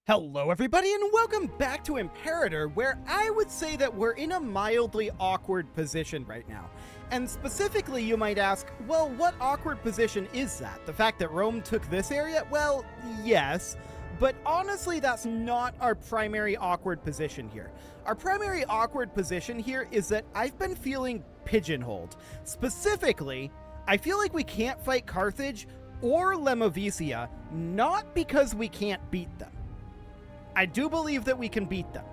Hello everybody and welcome back to Imperator, where I would say that we're in a mildly awkward position right now. And specifically you might ask, well, what awkward position is that? The fact that Rome took this area? Well, yes, but honestly that's not our primary awkward position here. Our primary awkward position here is that I've been feeling pigeonholed. Specifically, I feel like we can't fight Carthage or Lemovicia, not because we can't beat them. I do believe that we can beat them.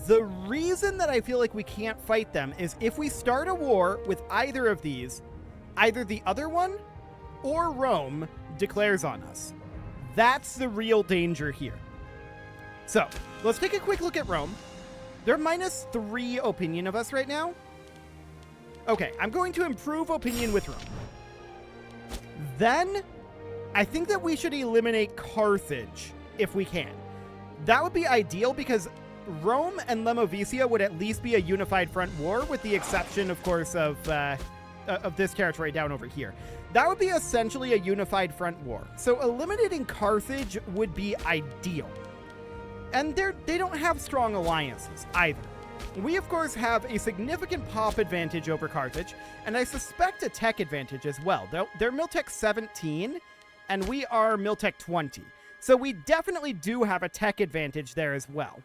The reason that I feel like we can't fight them is if we start a war with either of these, either the other one or Rome declares on us. That's the real danger here. So, let's take a quick look at Rome. They're -3 opinion of us right now. Okay, I'm going to improve opinion with Rome. Then, I think that we should eliminate Carthage if we can. That would be ideal because Rome and Lemovicia would at least be a unified front war, with the exception, of course, of this territory down over here. That would be essentially a unified front war. So eliminating Carthage would be ideal. And they don't have strong alliances either. We, of course, have a significant pop advantage over Carthage, and I suspect a tech advantage as well. They're Miltech 17, and we are Miltech 20. So we definitely do have a tech advantage there as well.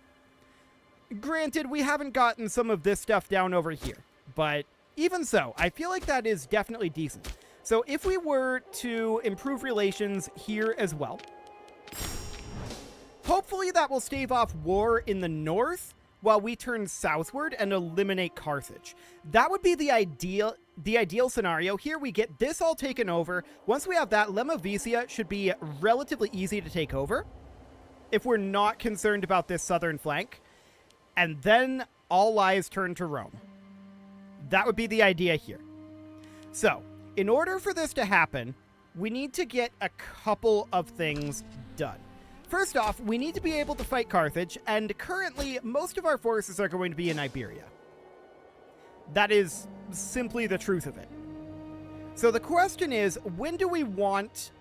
Granted, we haven't gotten some of this stuff down over here, but even so, I feel like that is definitely decent. So if we were to improve relations here as well, hopefully that will stave off war in the north while we turn southward and eliminate Carthage. That would be the ideal scenario. Here we get this all taken over. Once we have that, Lemovicia should be relatively easy to take over if we're not concerned about this southern flank. And then all eyes turn to Rome. That would be the idea here. So, in order for this to happen, we need to get a couple of things done. First off, we need to be able to fight Carthage, and currently, most of our forces are going to be in Iberia. That is simply the truth of it. So the question is, when do we want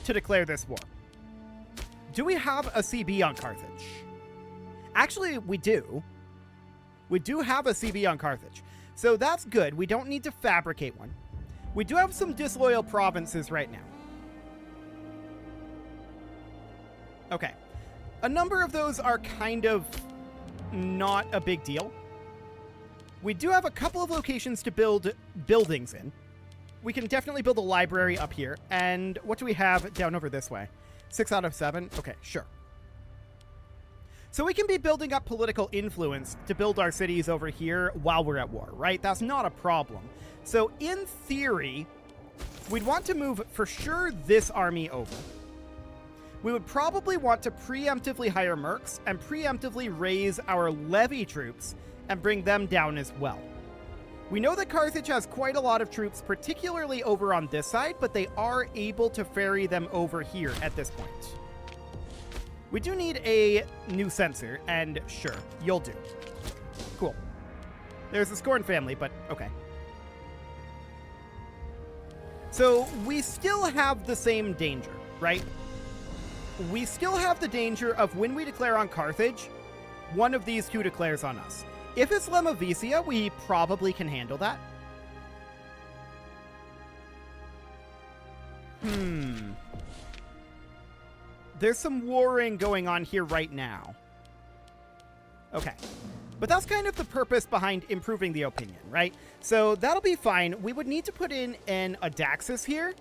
to declare this war? Do we have a CB on Carthage? Actually, we do. We do have a CB on Carthage. So that's good. We don't need to fabricate one. We do have some disloyal provinces right now. Okay. A number of those are kind of not a big deal. We do have a couple of locations to build buildings in. We can definitely build a library up here. And what do we have down over this way? 6 out of 7? Okay, sure. So we can be building up political influence to build our cities over here while we're at war, right? That's not a problem. So in theory, we'd want to move for sure this army over. We would probably want to preemptively hire mercs and preemptively raise our levy troops and bring them down as well. We know that Carthage has quite a lot of troops, particularly over on this side, but they are able to ferry them over here at this point. We do need a new censor, and sure, you'll do. Cool. There's the Scorn family, but okay. So we still have the same danger, right? We still have the danger of when we declare on Carthage, one of these two declares on us. If it's Lemovicia, we probably can handle that. There's some warring going on here right now. Okay. But that's kind of the purpose behind improving the opinion, right? So that'll be fine. We would need to put in an Adaxis here.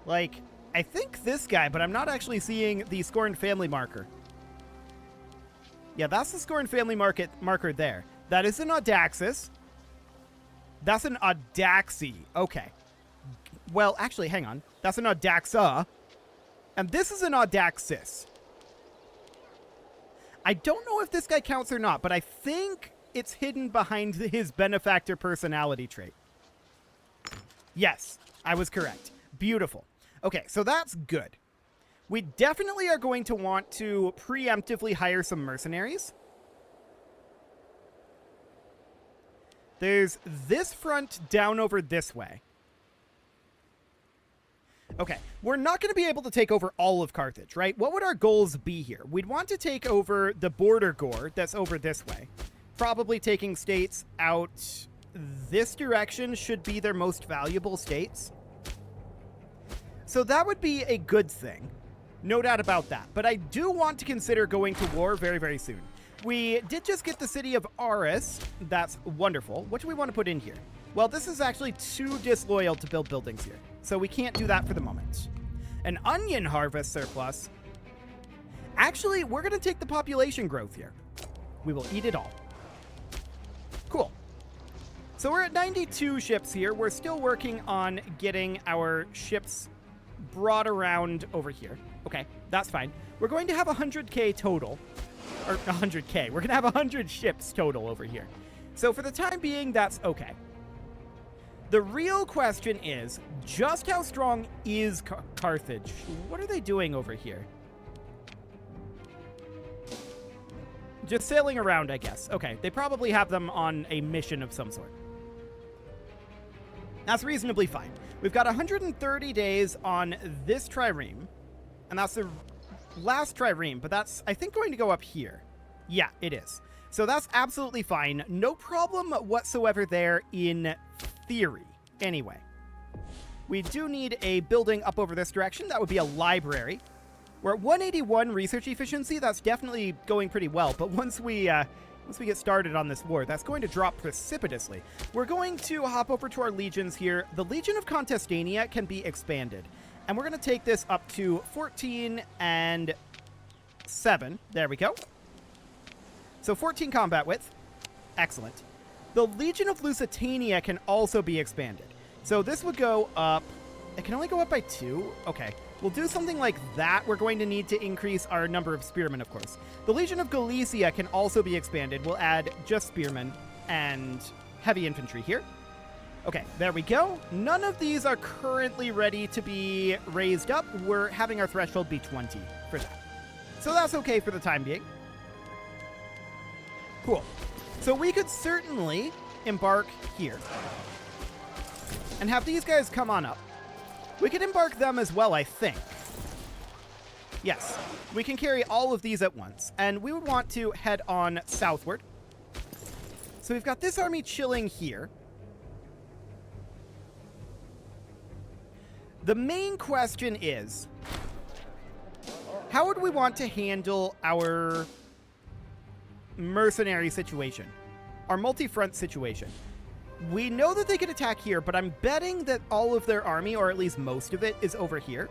Like, I think this guy, but I'm not actually seeing the Scorn family marker. Yeah, that's the Scorn family marker there. That is an Adaxis. That's an Audaxi. Okay. Well, actually, hang on. That's an Audaxa. And this is an Audaxis. I don't know if this guy counts or not, but I think it's hidden behind his benefactor personality trait. Yes, I was correct. Beautiful. Okay, so that's good. We definitely are going to want to preemptively hire some mercenaries. There's this front down over this way. Okay, we're not going to be able to take over all of Carthage, right? What would our goals be here? We'd want to take over the border gore that's over this way. Probably taking states out this direction should be their most valuable states. So that would be a good thing. No doubt about that. But I do want to consider going to war very, very soon. We did just get the city of Aris. That's wonderful. What do we want to put in here? Well, this is actually too disloyal to build buildings here. So we can't do that for the moment. An onion harvest surplus. Actually, we're going to take the population growth here. We will eat it all. Cool. So we're at 92 ships here. We're still working on getting our ships brought around over here. Okay, that's fine. We're going to have 100k total. Or 100k. We're going to have 100 ships total over here. So for the time being, that's okay. The real question is, just how strong is Carthage? What are they doing over here? Just sailing around, I guess. Okay, they probably have them on a mission of some sort. That's reasonably fine. We've got 130 days on this trireme, and that's the last trireme, but that's, I think, going to go up here. Yeah, it is. So that's absolutely fine. No problem whatsoever there in theory. Anyway, we do need a building up over this direction. That would be a library. We're at 181 research efficiency. That's definitely going pretty well, but once we get started on this war, that's going to drop precipitously. We're going to hop over to our legions here. The Legion of Contestania can be expanded, and we're going to take this up to 14 and 7. There we go. So 14 combat width. Excellent. The Legion of Lusitania can also be expanded. So this would go up. It can only go up by 2. Okay. We'll do something like that. We're going to need to increase our number of spearmen, of course. The Legion of Galicia can also be expanded. We'll add just spearmen and heavy infantry here. Okay, there we go. None of these are currently ready to be raised up. We're having our threshold be 20 for that. So that's okay for the time being. Cool. So we could certainly embark here and have these guys come on up. We could embark them as well, I think. Yes, we can carry all of these at once, and we would want to head on southward. So we've got this army chilling here. The main question is, how would we want to handle our mercenary situation, our multi-front situation? We know that they could attack here, but I'm betting that all of their army, or at least most of it, is over here.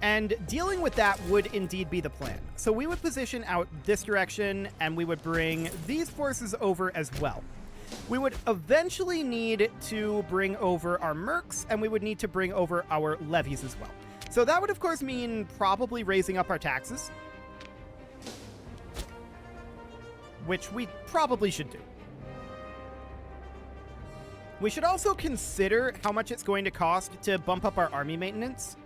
And dealing with that would indeed be the plan. So we would position out this direction, and we would bring these forces over as well. We would eventually need to bring over our mercs, and we would need to bring over our levies as well. So that would, of course, mean probably raising up our taxes, which we probably should do. We should also consider how much it's going to cost to bump up our army maintenance.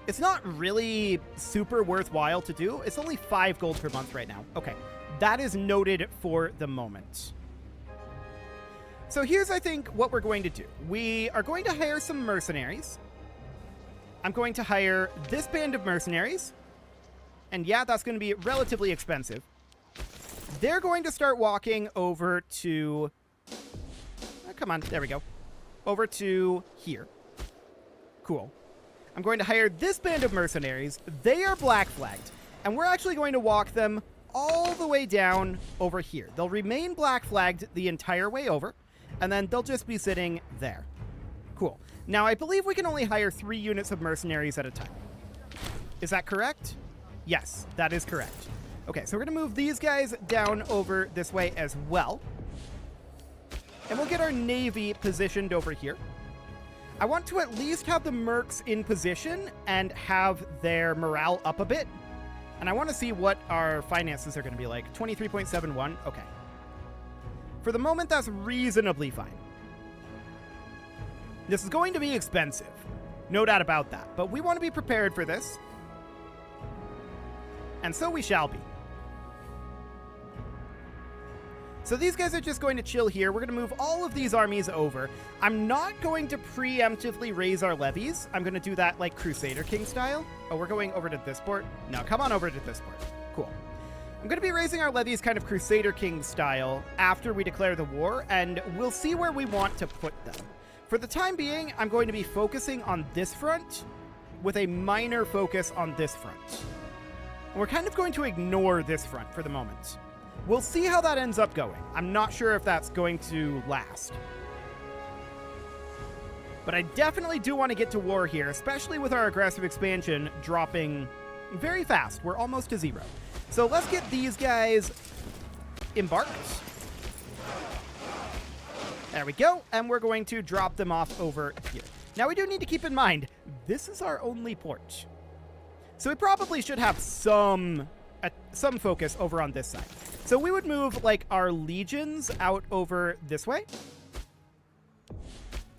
It's not really super worthwhile to do. It's only 5 gold per month right now. Okay, that is noted for the moment. So here's, I think, what we're going to do. We are going to hire some mercenaries. I'm going to hire this band of mercenaries. And yeah, that's going to be relatively expensive. They're going to start walking over to... Oh, come on, there we go. Over to here. Cool. I'm going to hire this band of mercenaries. They are black flagged. And we're actually going to walk them all the way down over here. They'll remain black flagged the entire way over. And then they'll just be sitting there. Cool. Now, I believe we can only hire 3 units of mercenaries at a time. Is that correct? Yes, that is correct. Okay, so we're going to move these guys down over this way as well. And we'll get our navy positioned over here. I want to at least have the mercs in position and have their morale up a bit. And I want to see what our finances are going to be like. 23.71. Okay. For the moment, that's reasonably fine. This is going to be expensive. No doubt about that. But we want to be prepared for this. And so we shall be. So So these guys are just going to chill here. We're going to move all of these armies over. I'm not going to preemptively raise our levies. I'm going to do that like Crusader King style. Oh, we're going over to this port? No, come on over to this port. Cool. I'm going to be raising our levies kind of Crusader King style after we declare the war, and we'll see where we want to put them. For the time being, I'm going to be focusing on this front with a minor focus on this front. And we're kind of going to ignore this front for the moment. We'll see how that ends up going. I'm not sure if that's going to last. But I definitely do want to get to war here, especially with our aggressive expansion dropping very fast. We're almost to 0. So let's get these guys embarked. There we go. And we're going to drop them off over here. Now we do need to keep in mind, this is our only port. So we probably should have some focus over on this side. So we would move like our legions out over this way.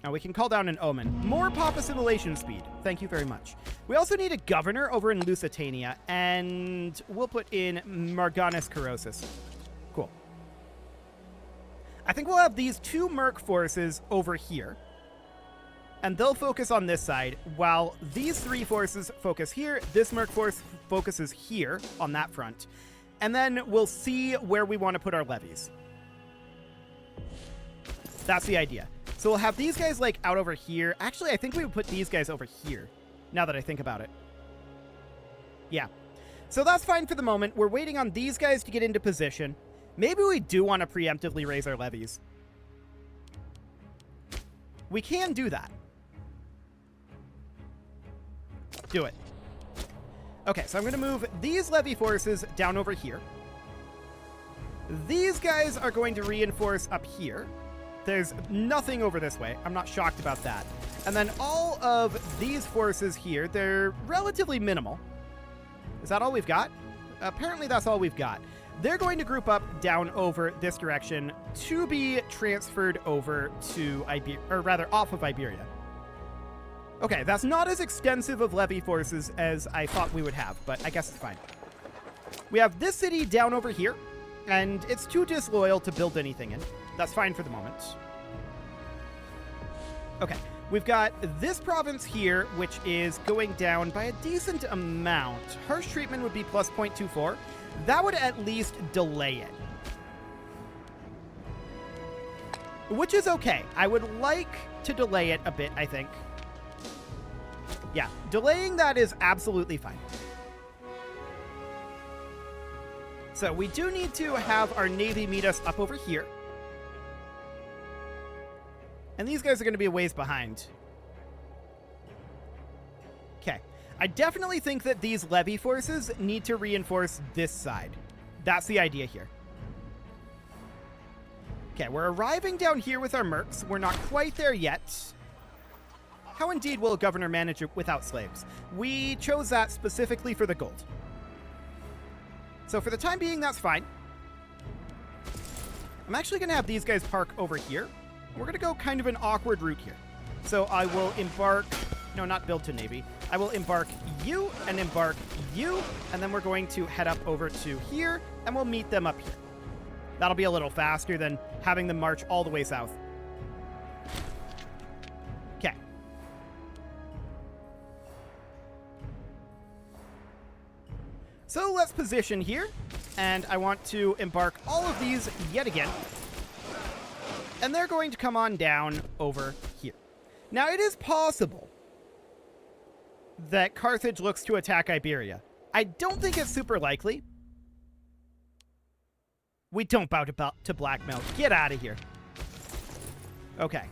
Now we can call down an omen. More pop assimilation speed. Thank you very much. We also need a governor over in Lusitania, and we'll put in Marganus Corrosus. Cool. I think we'll have these 2 merc forces over here, and they'll focus on this side, while these 3 forces focus here. This merc force focuses here on that front, and then we'll see where we want to put our levies. That's the idea. So we'll have these guys like out over here. Actually, I think we would put these guys over here, now that I think about it. Yeah. So that's fine for the moment. We're waiting on these guys to get into position. Maybe we do want to preemptively raise our levies. We can do that. Do it. Okay, so I'm going to move these levy forces down over here. These guys are going to reinforce up here. There's nothing over this way. I'm not shocked about that. And then all of these forces here, they're relatively minimal. Is that all we've got? Apparently that's all we've got. They're going to group up down over this direction to be transferred over to Iberia, or rather off of Iberia. Okay, that's not as extensive of levy forces as I thought we would have, but I guess it's fine. We have this city down over here, and it's too disloyal to build anything in. That's fine for the moment. Okay, we've got this province here, which is going down by a decent amount. Harsh treatment would be plus 0.24. That would at least delay it. Which is okay. I would like to delay it a bit, I think. Yeah, delaying that is absolutely fine. So we do need to have our navy meet us up over here. And these guys are going to be a ways behind. Okay. I definitely think that these levy forces need to reinforce this side. That's the idea here. Okay, we're arriving down here with our mercs. We're not quite there yet. How indeed will a governor manage it without slaves? We chose that specifically for the gold. So for the time being, that's fine. I'm actually going to have these guys park over here. We're going to go kind of an awkward route here. So I will embark... No, not build to navy. I will embark you and embark you, and then we're going to head up over to here, and we'll meet them up here. That'll be a little faster than having them march all the way south. Okay. So let's position here, and I want to embark all of these yet again. And they're going to come on down over here. Now, it is possible that Carthage looks to attack Iberia. I don't think it's super likely. We don't bow to blackmail. Get out of here. Okay.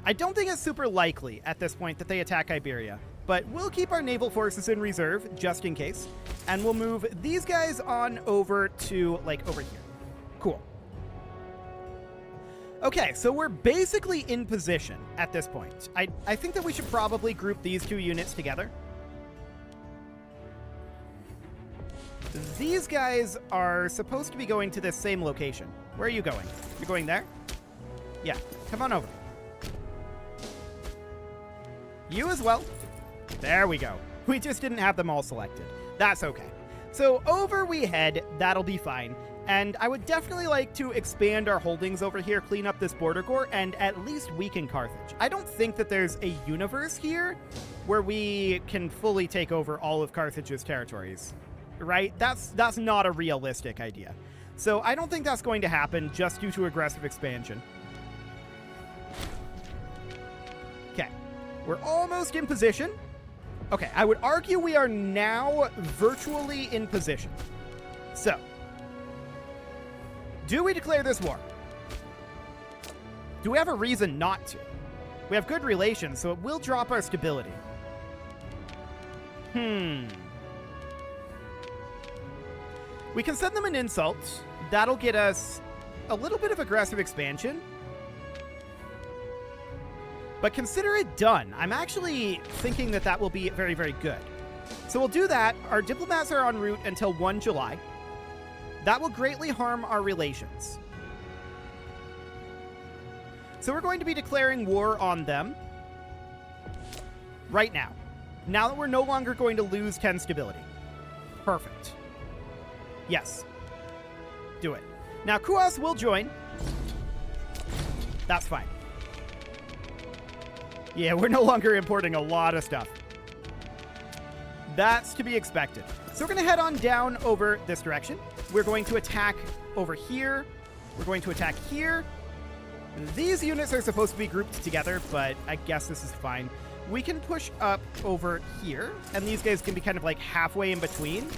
I don't think it's super likely at this point that they attack Iberia, but we'll keep our naval forces in reserve just in case, and we'll move these guys on over to, like, over here. Cool. Okay, so we're basically in position at this point. I think that we should probably group these 2 units together. These guys are supposed to be going to this same location. Where are you going? You're going there? Yeah, come on over. You as well. There we go. We just didn't have them all selected. That's okay. So over we head. That'll be fine. And I would definitely like to expand our holdings over here, clean up this border gore, and at least weaken Carthage. I don't think that there's a universe here where we can fully take over all of Carthage's territories, right? That's not a realistic idea. So I don't think that's going to happen just due to aggressive expansion. Okay, we're almost in position. Okay, I would argue we are now virtually in position. So, do we declare this war? Do we have a reason not to? We have good relations, so it will drop our stability. We can send them an insult. That'll get us a little bit of aggressive expansion. But consider it done. I'm actually thinking that that will be very, very good. So we'll do that. Our diplomats are en route until 1 July. That will greatly harm our relations. So we're going to be declaring war on them right now. Now that we're no longer going to lose 10 stability. Perfect. Yes. Do it. Now, Kuas will join. That's fine. Yeah, we're no longer importing a lot of stuff. That's to be expected. So we're going to head on down over this direction. We're going to attack over here. We're going to attack here. These units are supposed to be grouped together, but I guess this is fine. We can push up over here, and these guys can be kind of like halfway in between.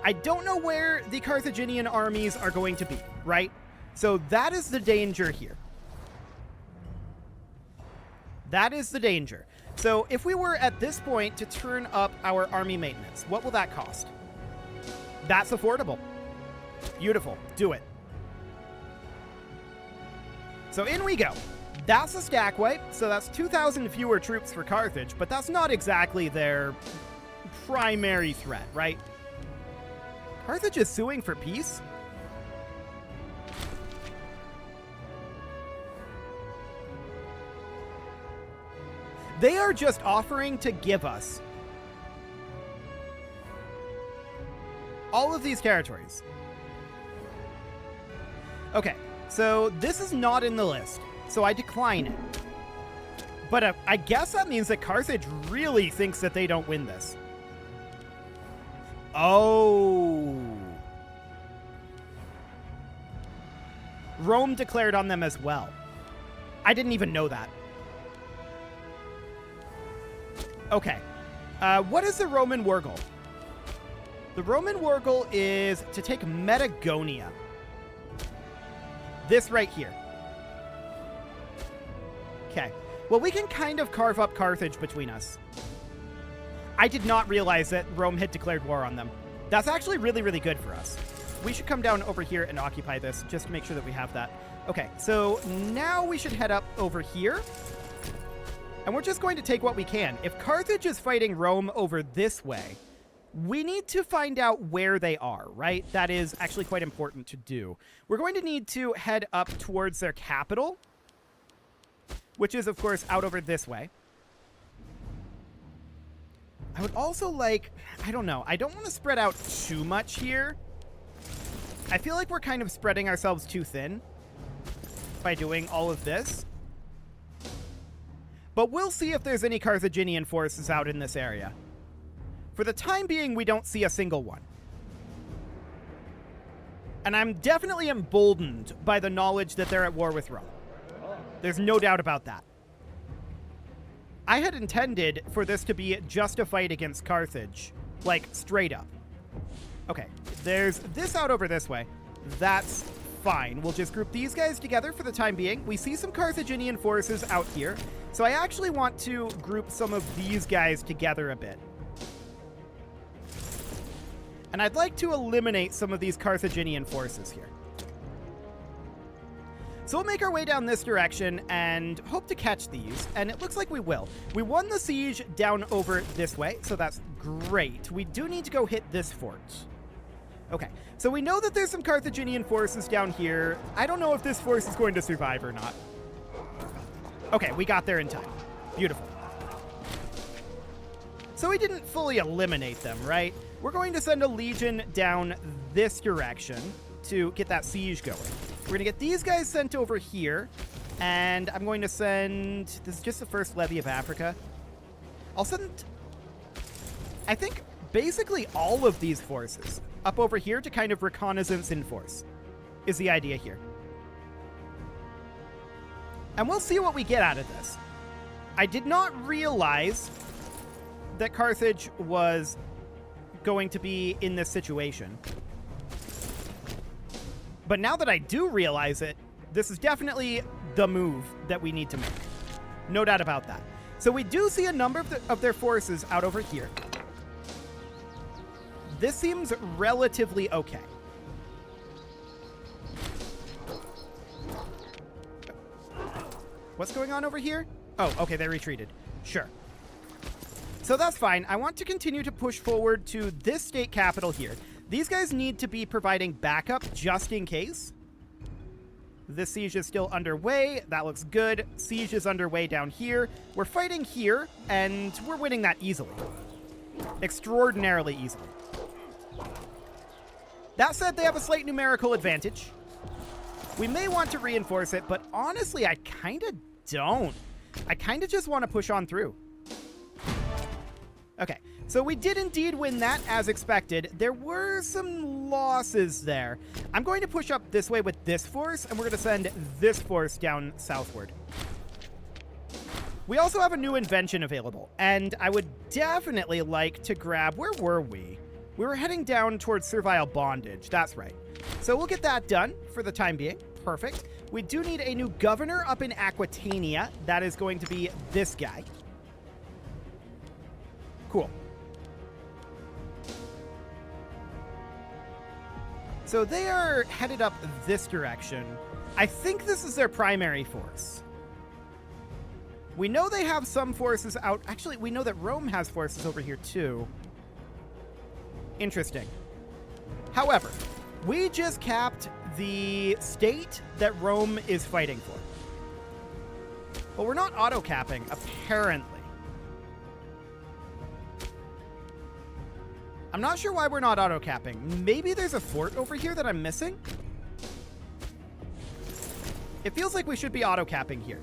I don't know where the Carthaginian armies are going to be, right? So that is the danger here. That is the danger. So if we were at this point to turn up our army maintenance, what will that cost? That's affordable. Beautiful. Do it. So in we go. That's a stack wipe, so that's 2,000 fewer troops for Carthage, but that's not exactly their primary threat, right? Carthage is suing for peace? They are just offering to give us all of these territories. Okay, so this is not in the list, so I decline it. But I guess that means that Carthage really thinks that they don't win this. Oh. Rome declared on them as well. I didn't even know that. Okay. What is the Roman war goal? The Roman war goal is to take Metagonia. This right here. Okay. Well, we can kind of carve up Carthage between us. I did not realize that Rome had declared war on them. That's actually really, really good for us. We should come down over here and occupy this just to make sure that we have that. Okay, so now we should head up over here. And we're just going to take what we can. If Carthage is fighting Rome over this way, we need to find out where they are, right? That is actually quite important to do. We're going to need to head up towards their capital, which is, of course, out over this way. I would also like, I don't know, I don't want to spread out too much here. I feel like we're kind of spreading ourselves too thin by doing all of this. But we'll see if there's any Carthaginian forces out in this area. For the time being, we don't see a single one. And I'm definitely emboldened by the knowledge that they're at war with Rome. There's no doubt about that. I had intended for this to be just a fight against Carthage, like straight up. Okay, there's this out over this way. That's fine. We'll just group these guys together for the time being. We see some Carthaginian forces out here, so I actually want to group some of these guys together a bit. And I'd like to eliminate some of these Carthaginian forces here. So we'll make our way down this direction and hope to catch these, and it looks like we will. We won the siege down over this way, so that's great. We do need to go hit this fort. Okay, so we know that there's some Carthaginian forces down here. I don't know if this force is going to survive or not. Okay, we got there in time. Beautiful. So we didn't fully eliminate them, right? we're going to send a legion down this direction to get that siege going. We're going to get these guys sent over here, and I'm going to send... This is just the first levy of Africa. I'll send, I think, basically all of these forces up over here to kind of reconnaissance in force is the idea here. And we'll see what we get out of this. I did not realize that Carthage was going to be in this situation. But now that I do realize it, this is definitely the move that we need to make. No doubt about that. So we do see a number of their forces out over here. This seems relatively okay. What's going on over here? Oh, okay, they retreated. Sure. So that's fine. I want to continue to push forward to this state capital here. These guys need to be providing backup just in case. This siege is still underway. That looks good. Siege is underway down here. We're fighting here, and we're winning that easily. Extraordinarily easily. That said, they have a slight numerical advantage. We may want to reinforce it, but honestly, I kind of don't. I kind of just want to push on through. Okay, so we did indeed win that as expected. There were some losses there. I'm going to push up this way with this force, and we're going to send this force down southward. We also have a new invention available, and I would definitely like to grab... Where were we? We were heading down towards servile bondage. That's right. So we'll get that done for the time being. Perfect. We do need a new governor up in Aquitania. That is going to be this guy. Cool. So they are headed up this direction. I think this is their primary force. We know they have some forces out. Actually, we know that Rome has forces over here too. Interesting. However, we just capped the state that Rome is fighting for. But we're not auto-capping, apparently. I'm not sure why we're not auto-capping. Maybe there's a fort over here that I'm missing? It feels like we should be auto-capping here.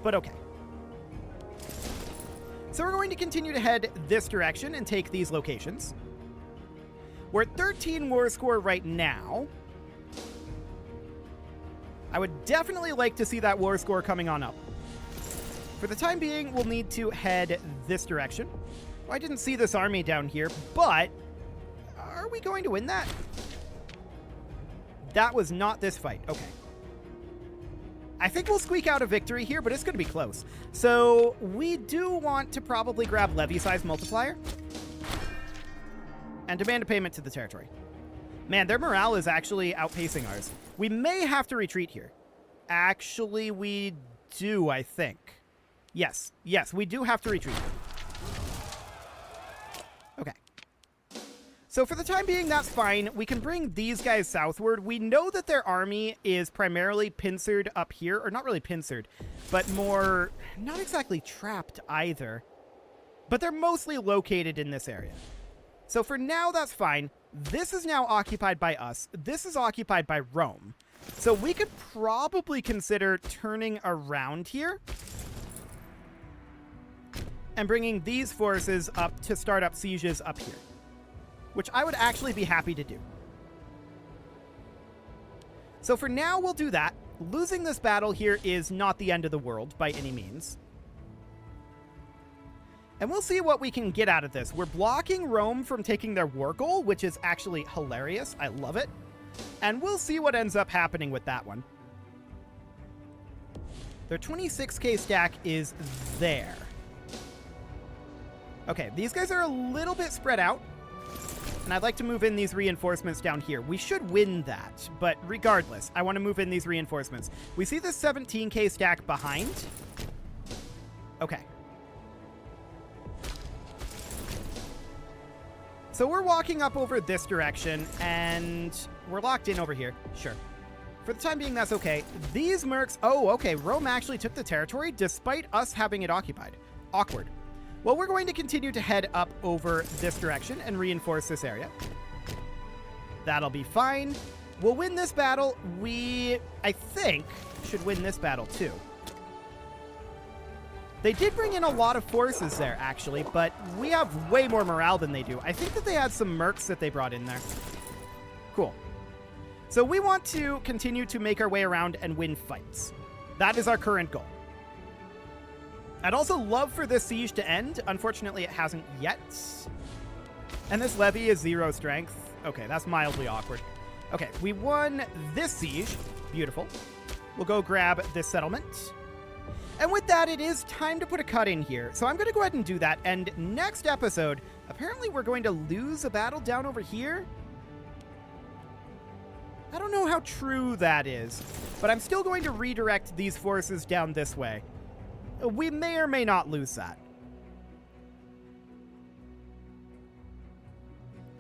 But okay. So we're going to continue to head this direction and take these locations. We're at 13 war score right now. I would definitely like to see that war score coming on up. For the time being, we'll need to head this direction. Well, I didn't see this army down here, but are we going to win that? That was not this fight. Okay. I think we'll squeak out a victory here, but it's going to be close. So we do want to probably grab levy size multiplier and demand a payment to the territory. Man, their morale is actually outpacing ours. We may have to retreat here. Actually, we do, I think. Yes, we do have to retreat. Okay. So for the time being, that's fine. We can bring these guys southward. We know that their army is primarily pincered up here, or not really pincered, but more, not exactly trapped either. But they're mostly located in this area. So for now, that's fine. This is now occupied by us. This is occupied by Rome. So we could probably consider turning around here and bringing these forces up to start up sieges up here, which I would actually be happy to do. So for now, we'll do that. Losing this battle here is not the end of the world by any means. And we'll see what we can get out of this. We're blocking Rome from taking their war goal, which is actually hilarious. I love it. And we'll see what ends up happening with that one. Their 26k stack is there. Okay, these guys are a little bit spread out. And I'd like to move in these reinforcements down here. We should win that, but regardless, I want to move in these reinforcements. We see the 17k stack behind. Okay. So we're walking up over this direction, and we're locked in over here. Sure. For the time being, that's okay. These mercs... Oh, okay. Rome actually took the territory despite us having it occupied. Awkward. Well, we're going to continue to head up over this direction and reinforce this area. That'll be fine. We'll win this battle. We, I think, should win this battle too. They did bring in a lot of forces there, actually, but we have way more morale than they do. I think that they had some mercs that they brought in there. Cool. So we want to continue to make our way around and win fights. That is our current goal. I'd also love for this siege to end. Unfortunately, it hasn't yet. And this levy is 0 strength. Okay, that's mildly awkward. Okay, we won this siege. Beautiful. We'll go grab this settlement. And with that, it is time to put a cut in here. So I'm going to go ahead and do that. And next episode, apparently we're going to lose a battle down over here. I don't know how true that is, but I'm still going to redirect these forces down this way. We may or may not lose that.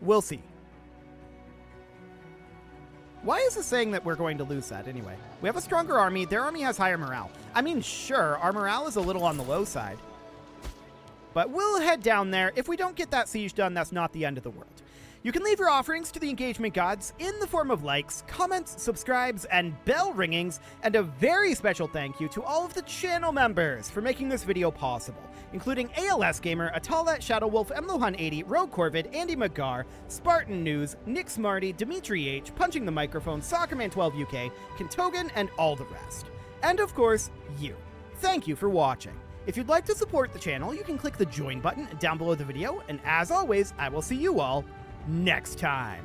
We'll see. Why is it saying that we're going to lose that anyway? We have a stronger army. Their army has higher morale. I mean, sure, our morale is a little on the low side. But we'll head down there. If we don't get that siege done, that's not the end of the world. You can leave your offerings to the engagement gods in the form of likes, comments, subscribes, and bell ringings, and a very special thank you to all of the channel members for making this video possible, including ALS Gamer, Atala, Shadowwolf, Mlohan80, Rogue Corvid, Andy McGar, Spartan News, Nick Smarty, Dimitri H, Punching the Microphone, Soccerman12 UK, Kentogan, and all the rest. And of course, you. Thank you for watching. If you'd like to support the channel, you can click the join button down below the video, and as always, I will see you all next time.